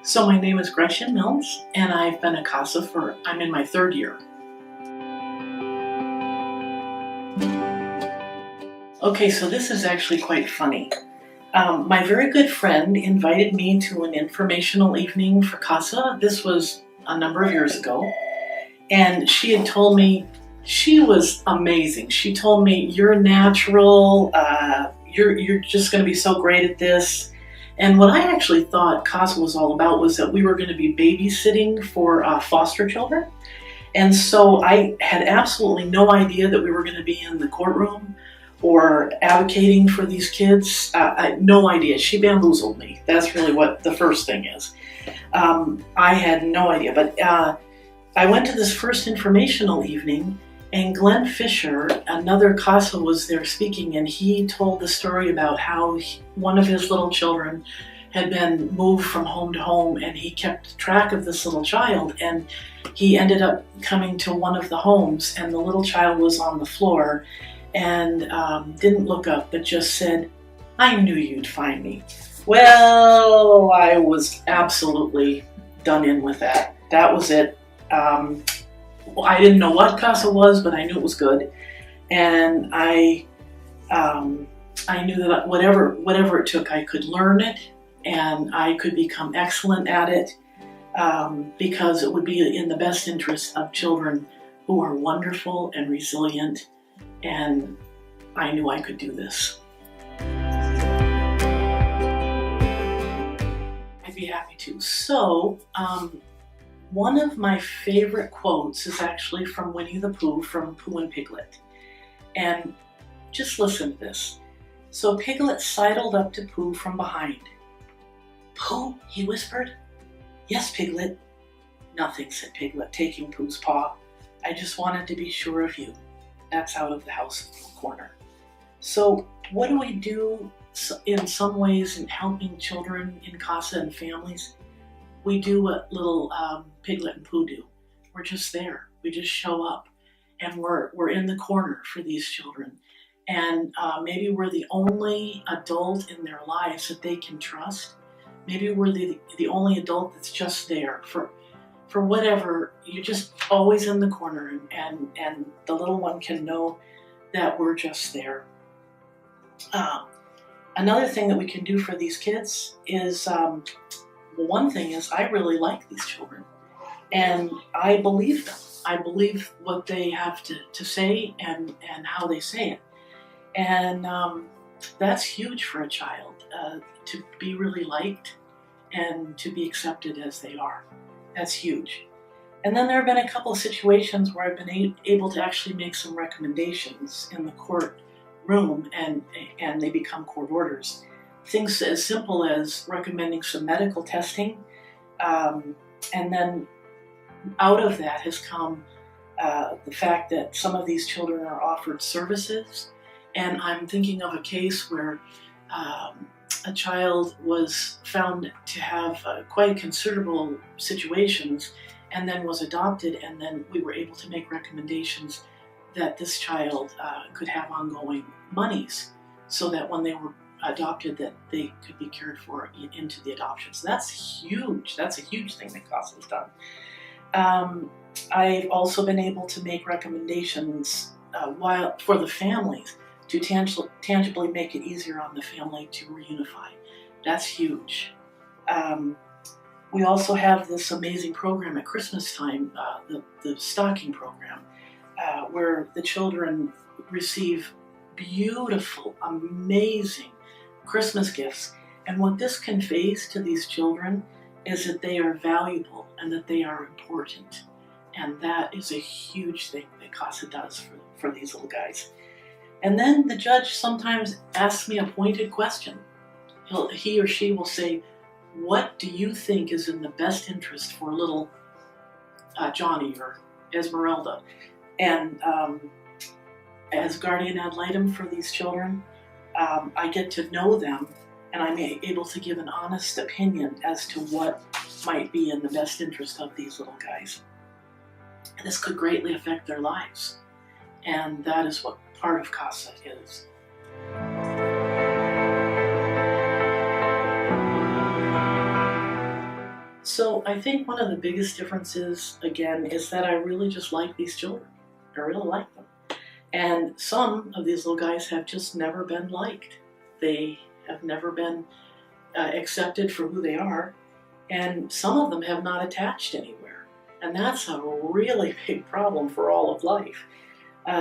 So my name is Gretchen Milnes, and I've been a CASA I'm in my third year. Okay, so this is actually quite funny. My very good friend invited me to an informational evening for CASA. This was a number of years ago. And she had told me, she was amazing. She told me, you're natural, you're just going to be so great at this. And what I actually thought CASA was all about was that we were going to be babysitting for foster children. And so I had absolutely no idea that we were going to be in the courtroom or advocating for these kids. I had no idea. She bamboozled me. That's really what the first thing is. I had no idea. But I went to this first informational evening, and Glenn Fisher, another CASA, was there speaking, and he told the story about how one of his little children had been moved from home to home, and he kept track of this little child, and he ended up coming to one of the homes, and the little child was on the floor and didn't look up, but just said, "I knew you'd find me." Well, I was absolutely done in with that. That was it. I didn't know what CASA was, but I knew it was good, and I knew that whatever it took, I could learn it, and I could become excellent at it, because it would be in the best interest of children who are wonderful and resilient, and I knew I could do this. I'd be happy to. So, one of my favorite quotes is actually from Winnie the Pooh, from Pooh and Piglet. And just listen to this. So Piglet sidled up to Pooh from behind. "Pooh," he whispered. "Yes, Piglet." "Nothing," said Piglet, taking Pooh's paw. "I just wanted to be sure of you." That's out of the house corner. So what do we do in some ways in helping children in CASA and families? We do what little Piglet and Pooh do. We're just there. We just show up, and we're in the corner for these children. And maybe we're the only adult in their lives that they can trust. Maybe we're the only adult that's just there for whatever. You're just always in the corner, and the little one can know that we're just there. Another thing that we can do for these kids is, one thing is, I really like these children, and I believe them. I believe what they have to say and how they say it. And that's huge for a child, to be really liked and to be accepted as they are. That's huge. And then there have been a couple of situations where I've been able to actually make some recommendations in the courtroom, and they become court orders. Things as simple as recommending some medical testing, and then out of that has come the fact that some of these children are offered services. And I'm thinking of a case where a child was found to have quite considerable situations, and then was adopted, and then we were able to make recommendations that this child could have ongoing monies, so that when they were adopted, that they could be cared for into the adoption. So that's huge. That's a huge thing that CASA has done. I've also been able to make recommendations for the families to tangibly make it easier on the family to reunify. That's huge. We also have this amazing program at Christmas time, the stocking program, where the children receive beautiful, amazing Christmas gifts. And what this conveys to these children is that they are valuable and that they are important. And that is a huge thing that CASA does for these little guys. And then the judge sometimes asks me a pointed question. He or she will say, "What do you think is in the best interest for little Johnny or Esmeralda?" And as guardian ad litem for these children, I get to know them, and I'm able to give an honest opinion as to what might be in the best interest of these little guys. And this could greatly affect their lives, and that is what part of CASA is. So I think one of the biggest differences, again, is that I really just like these children. I really like them. And some of these little guys have just never been liked. They have never been accepted for who they are. And some of them have not attached anywhere. And that's a really big problem for all of life.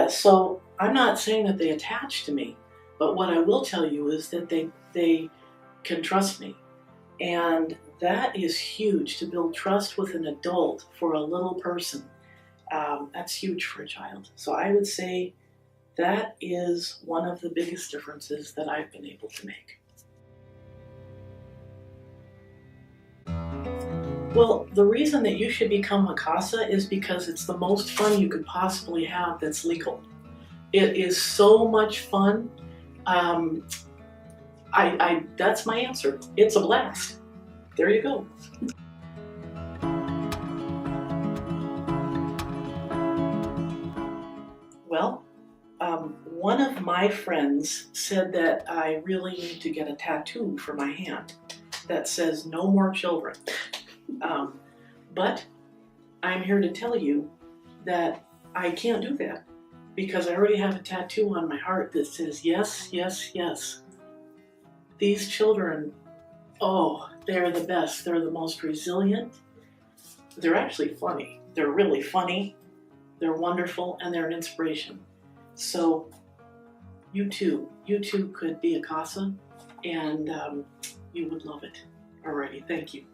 So I'm not saying that they attach to me, but what I will tell you is that they can trust me. And that is huge, to build trust with an adult for a little person. That's huge for a child. So I would say that is one of the biggest differences that I've been able to make. Well, the reason that you should become a CASA is because it's the most fun you could possibly have that's legal. It is so much fun. That's my answer. It's a blast. There you go. Well, one of my friends said that I really need to get a tattoo for my hand that says "No more children." But I'm here to tell you that I can't do that because I already have a tattoo on my heart that says yes, yes, yes. These children, oh, they're the best. They're the most resilient. They're actually funny. They're really funny. They're wonderful, and they're an inspiration. So you too could be a CASA, and you would love it. Alrighty, thank you.